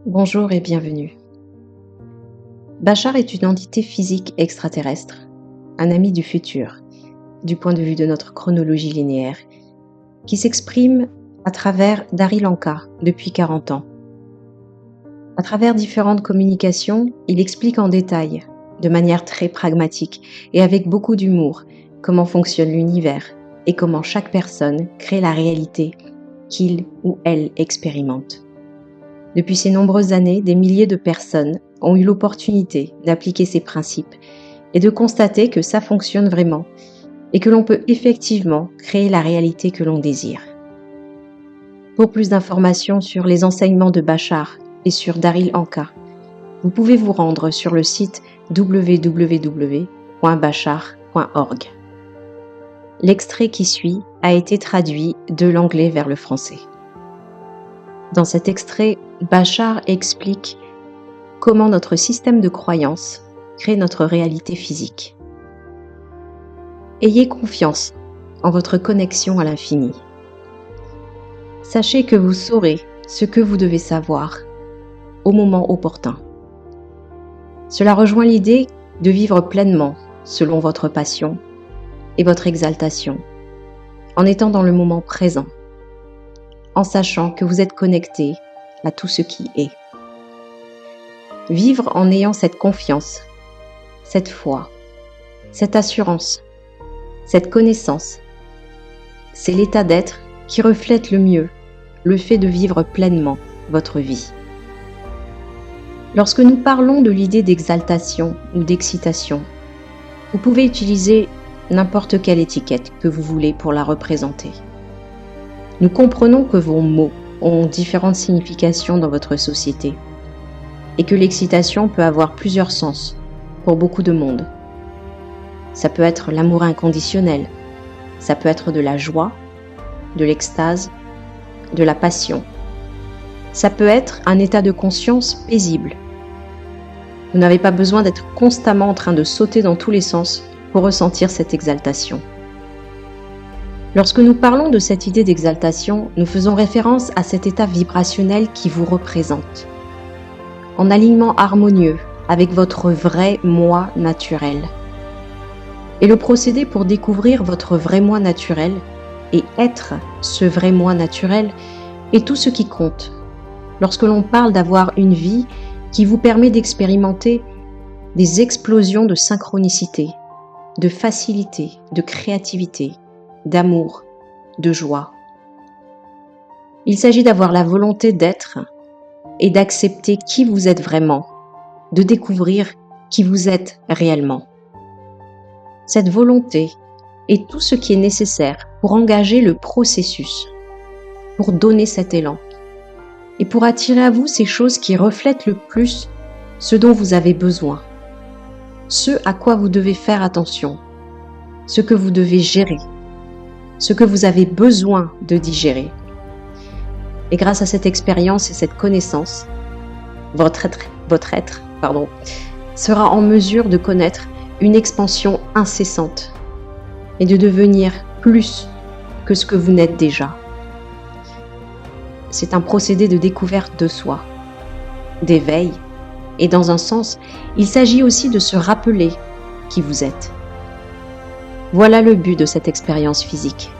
Bonjour et bienvenue. Bachar est une entité physique extraterrestre, un ami du futur, du point de vue de notre chronologie linéaire, qui s'exprime à travers Dari Lanka depuis 40 ans. À travers différentes communications, il explique en détail, de manière très pragmatique et avec beaucoup d'humour, comment fonctionne l'univers et comment chaque personne crée la réalité qu'il ou elle expérimente. Depuis ces nombreuses années, des milliers de personnes ont eu l'opportunité d'appliquer ces principes et de constater que ça fonctionne vraiment et que l'on peut effectivement créer la réalité que l'on désire. Pour plus d'informations sur les enseignements de Bachar et sur Daryl Anka, vous pouvez vous rendre sur le site www.bachar.org. L'extrait qui suit a été traduit de l'anglais vers le français. Dans cet extrait, Bachar explique comment notre système de croyances crée notre réalité physique. Ayez confiance en votre connexion à l'infini. Sachez que vous saurez ce que vous devez savoir au moment opportun. Cela rejoint l'idée de vivre pleinement selon votre passion et votre exaltation, en étant dans le moment présent, en sachant que vous êtes connecté à tout ce qui est. Vivre en ayant cette confiance, cette foi, cette assurance, cette connaissance, c'est l'état d'être qui reflète le mieux le fait de vivre pleinement votre vie. Lorsque nous parlons de l'idée d'exaltation ou d'excitation, vous pouvez utiliser n'importe quelle étiquette que vous voulez pour la représenter. Nous comprenons que vos mots ont différentes significations dans votre société et que l'excitation peut avoir plusieurs sens pour beaucoup de monde. Ça peut être l'amour inconditionnel, ça peut être de la joie, de l'extase, de la passion. Ça peut être un état de conscience paisible. Vous n'avez pas besoin d'être constamment en train de sauter dans tous les sens pour ressentir cette exaltation. Lorsque nous parlons de cette idée d'exaltation, nous faisons référence à cet état vibrationnel qui vous représente, en alignement harmonieux avec votre vrai moi naturel. Et le procédé pour découvrir votre vrai moi naturel et être ce vrai moi naturel est tout ce qui compte lorsque l'on parle d'avoir une vie qui vous permet d'expérimenter des explosions de synchronicité, de facilité, de créativité, d'amour, de joie. Il s'agit d'avoir la volonté d'être et d'accepter qui vous êtes vraiment, de découvrir qui vous êtes réellement. Cette volonté est tout ce qui est nécessaire pour engager le processus, pour donner cet élan et pour attirer à vous ces choses qui reflètent le plus ce dont vous avez besoin, ce à quoi vous devez faire attention, ce que vous devez gérer, ce que vous avez besoin de digérer. Et grâce à cette expérience et cette connaissance, votre être sera en mesure de connaître une expansion incessante et de devenir plus que ce que vous n'êtes déjà. C'est un procédé de découverte de soi, d'éveil, et dans un sens, il s'agit aussi de se rappeler qui vous êtes. Voilà le but de cette expérience physique.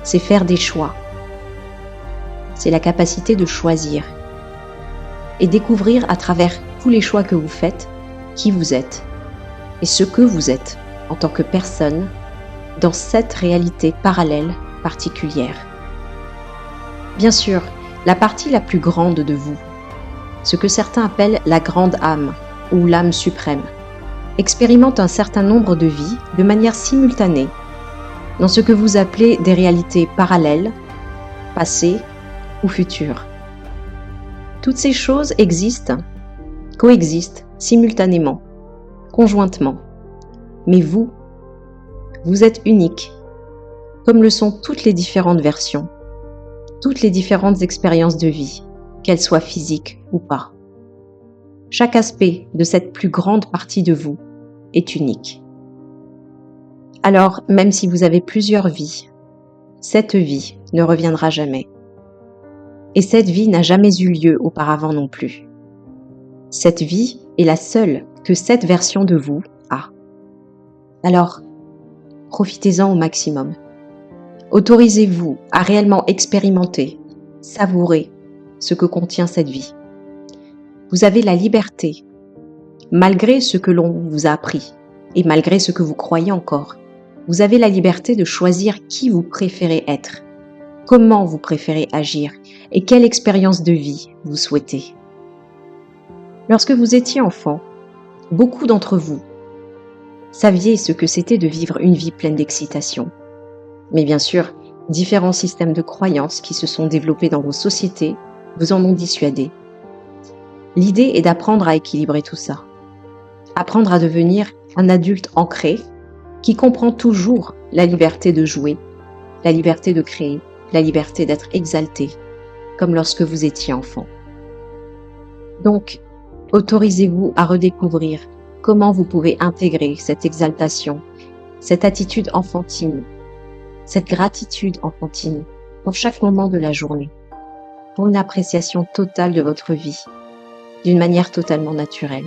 C'est faire des choix. C'est la capacité de choisir et découvrir à travers tous les choix que vous faites qui vous êtes et ce que vous êtes en tant que personne dans cette réalité parallèle particulière. Bien sûr, la partie la plus grande de vous, ce que certains appellent la grande âme ou l'âme suprême, expérimente un certain nombre de vies de manière simultanée dans ce que vous appelez des réalités parallèles, passées ou futures. Toutes ces choses existent, coexistent simultanément, conjointement. Mais vous êtes unique, comme le sont toutes les différentes versions, toutes les différentes expériences de vie, qu'elles soient physiques ou pas. Chaque aspect de cette plus grande partie de vous est unique. Alors, même si vous avez plusieurs vies, cette vie ne reviendra jamais. Et cette vie n'a jamais eu lieu auparavant non plus. Cette vie est la seule que cette version de vous a. Alors, profitez-en au maximum. Autorisez-vous à réellement expérimenter, savourer ce que contient cette vie. Vous avez la liberté, malgré ce que l'on vous a appris et malgré ce que vous croyez encore, vous avez la liberté de choisir qui vous préférez être, comment vous préférez agir et quelle expérience de vie vous souhaitez. Lorsque vous étiez enfant, beaucoup d'entre vous saviez ce que c'était de vivre une vie pleine d'excitation. Mais bien sûr, différents systèmes de croyances qui se sont développés dans vos sociétés vous en ont dissuadé. L'idée est d'apprendre à équilibrer tout ça. Apprendre à devenir un adulte ancré qui comprend toujours la liberté de jouer, la liberté de créer, la liberté d'être exalté, comme lorsque vous étiez enfant. Donc, autorisez-vous à redécouvrir comment vous pouvez intégrer cette exaltation, cette attitude enfantine, cette gratitude enfantine pour chaque moment de la journée, pour une appréciation totale de votre vie, d'une manière totalement naturelle,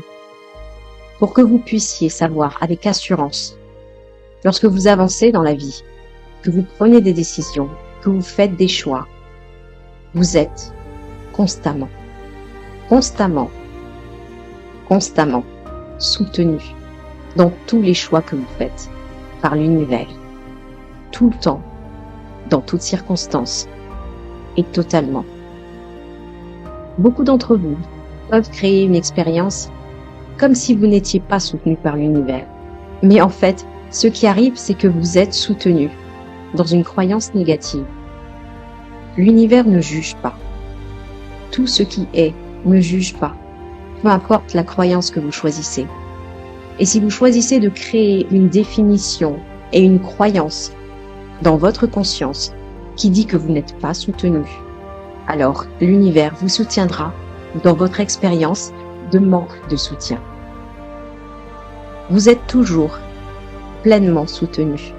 pour que vous puissiez savoir avec assurance, lorsque vous avancez dans la vie, que vous prenez des décisions, que vous faites des choix, vous êtes constamment soutenu dans tous les choix que vous faites par l'univers, tout le temps, dans toutes circonstances et totalement. Beaucoup d'entre vous peuvent créer une expérience comme si vous n'étiez pas soutenu par l'univers. Mais en fait, ce qui arrive, c'est que vous êtes soutenu dans une croyance négative. L'univers ne juge pas. Tout ce qui est ne juge pas, peu importe la croyance que vous choisissez. Et si vous choisissez de créer une définition et une croyance dans votre conscience qui dit que vous n'êtes pas soutenu, alors l'univers vous soutiendra dans votre expérience de manque de soutien. Vous êtes toujours pleinement soutenu,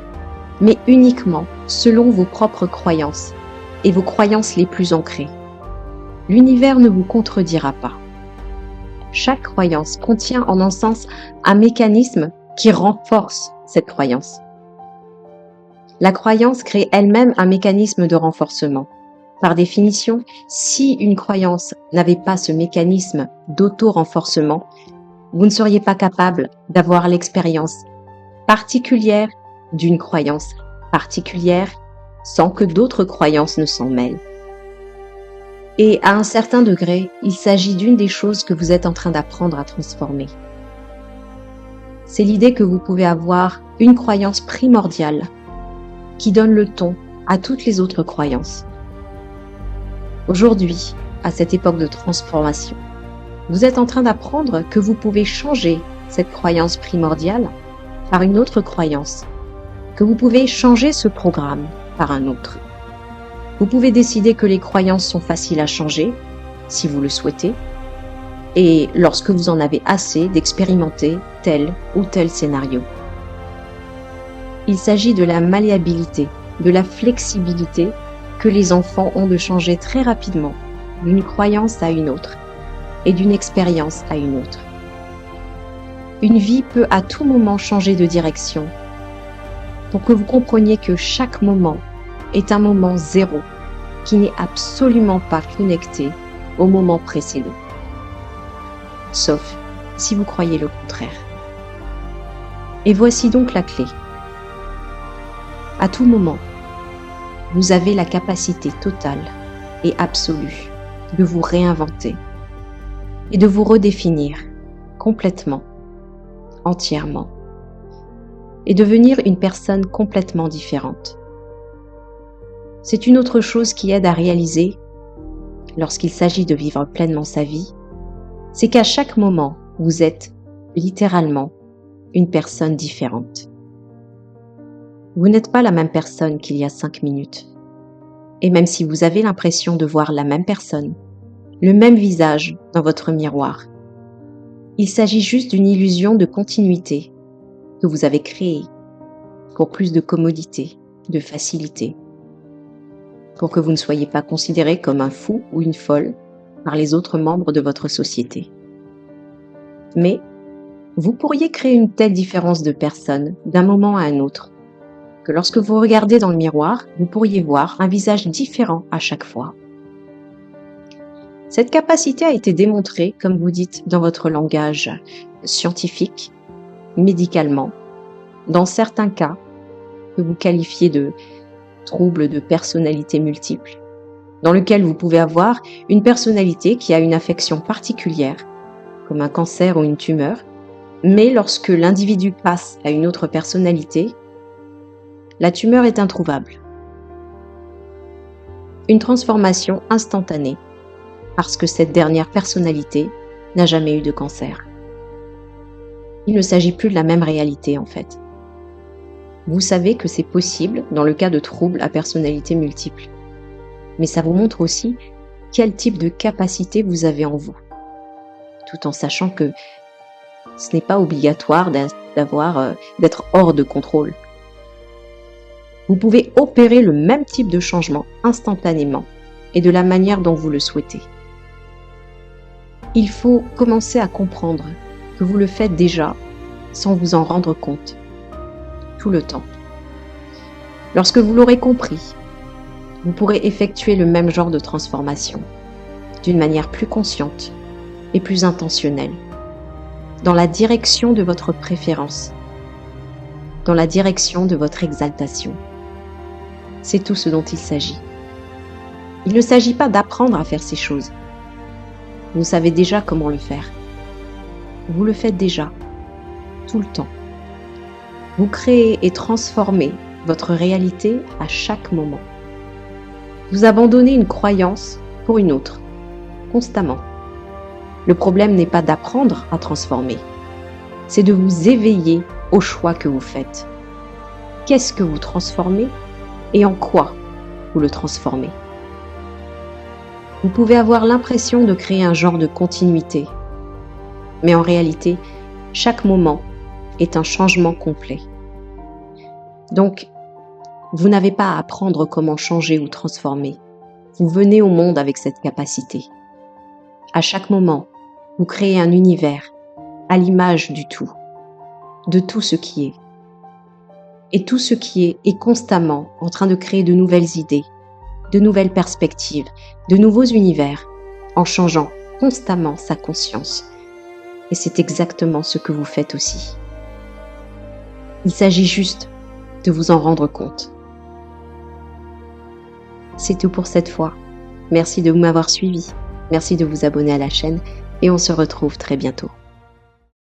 mais uniquement selon vos propres croyances et vos croyances les plus ancrées. L'univers ne vous contredira pas. Chaque croyance contient en un sens un mécanisme qui renforce cette croyance. La croyance crée elle-même un mécanisme de renforcement. Par définition, si une croyance n'avait pas ce mécanisme d'auto-renforcement, vous ne seriez pas capable d'avoir l'expérience particulière d'une croyance particulière sans que d'autres croyances ne s'en mêlent. Et à un certain degré, il s'agit d'une des choses que vous êtes en train d'apprendre à transformer. C'est l'idée que vous pouvez avoir une croyance primordiale qui donne le ton à toutes les autres croyances. Aujourd'hui, à cette époque de transformation, vous êtes en train d'apprendre que vous pouvez changer cette croyance primordiale par une autre croyance, que vous pouvez changer ce programme par un autre. Vous pouvez décider que les croyances sont faciles à changer, si vous le souhaitez, et lorsque vous en avez assez d'expérimenter tel ou tel scénario. Il s'agit de la malléabilité, de la flexibilité que les enfants ont de changer très rapidement d'une croyance à une autre et d'une expérience à une autre. Une vie peut à tout moment changer de direction pour que vous compreniez que chaque moment est un moment zéro qui n'est absolument pas connecté au moment précédent. Sauf si vous croyez le contraire. Et voici donc la clé. À tout moment, vous avez la capacité totale et absolue de vous réinventer et de vous redéfinir complètement, entièrement, et devenir une personne complètement différente. C'est une autre chose qui aide à réaliser, lorsqu'il s'agit de vivre pleinement sa vie, c'est qu'à chaque moment, vous êtes littéralement une personne différente. Vous n'êtes pas la même personne qu'il y a 5 minutes. Et même si vous avez l'impression de voir la même personne, le même visage dans votre miroir, il s'agit juste d'une illusion de continuité que vous avez créée pour plus de commodité, de facilité. pour que vous ne soyez pas considéré comme un fou ou une folle par les autres membres de votre société. Mais vous pourriez créer une telle différence de personne d'un moment à un autre que lorsque vous regardez dans le miroir, vous pourriez voir un visage différent à chaque fois. Cette capacité a été démontrée, comme vous dites dans votre langage scientifique, médicalement, dans certains cas que vous qualifiez de troubles de personnalité multiple, dans lequel vous pouvez avoir une personnalité qui a une affection particulière, comme un cancer ou une tumeur, mais lorsque l'individu passe à une autre personnalité, la tumeur est introuvable. Une transformation instantanée, parce que cette dernière personnalité n'a jamais eu de cancer. Il ne s'agit plus de la même réalité en fait. Vous savez que c'est possible dans le cas de troubles à personnalité multiple. Mais ça vous montre aussi quel type de capacité vous avez en vous. Tout en sachant que ce n'est pas obligatoire d'être hors de contrôle. Vous pouvez opérer le même type de changement instantanément et de la manière dont vous le souhaitez. Il faut commencer à comprendre que vous le faites déjà sans vous en rendre compte, tout le temps. Lorsque vous l'aurez compris, vous pourrez effectuer le même genre de transformation, d'une manière plus consciente et plus intentionnelle, dans la direction de votre préférence, dans la direction de votre exaltation. C'est tout ce dont il s'agit. Il ne s'agit pas d'apprendre à faire ces choses. Vous savez déjà comment le faire. Vous le faites déjà, tout le temps. Vous créez et transformez votre réalité à chaque moment. Vous abandonnez une croyance pour une autre, constamment. Le problème n'est pas d'apprendre à transformer, c'est de vous éveiller au choix que vous faites. Qu'est-ce que vous transformez et en quoi vous le transformez? Vous pouvez avoir l'impression de créer un genre de continuité, mais en réalité, chaque moment est un changement complet. Donc, vous n'avez pas à apprendre comment changer ou transformer. Vous venez au monde avec cette capacité. À chaque moment, vous créez un univers à l'image du tout, de tout ce qui est. Et tout ce qui est constamment en train de créer de nouvelles idées, de nouvelles perspectives, de nouveaux univers, en changeant constamment sa conscience. Et c'est exactement ce que vous faites aussi. Il s'agit juste de vous en rendre compte. C'est tout pour cette fois. Merci de m'avoir suivi. Merci de vous abonner à la chaîne et on se retrouve très bientôt.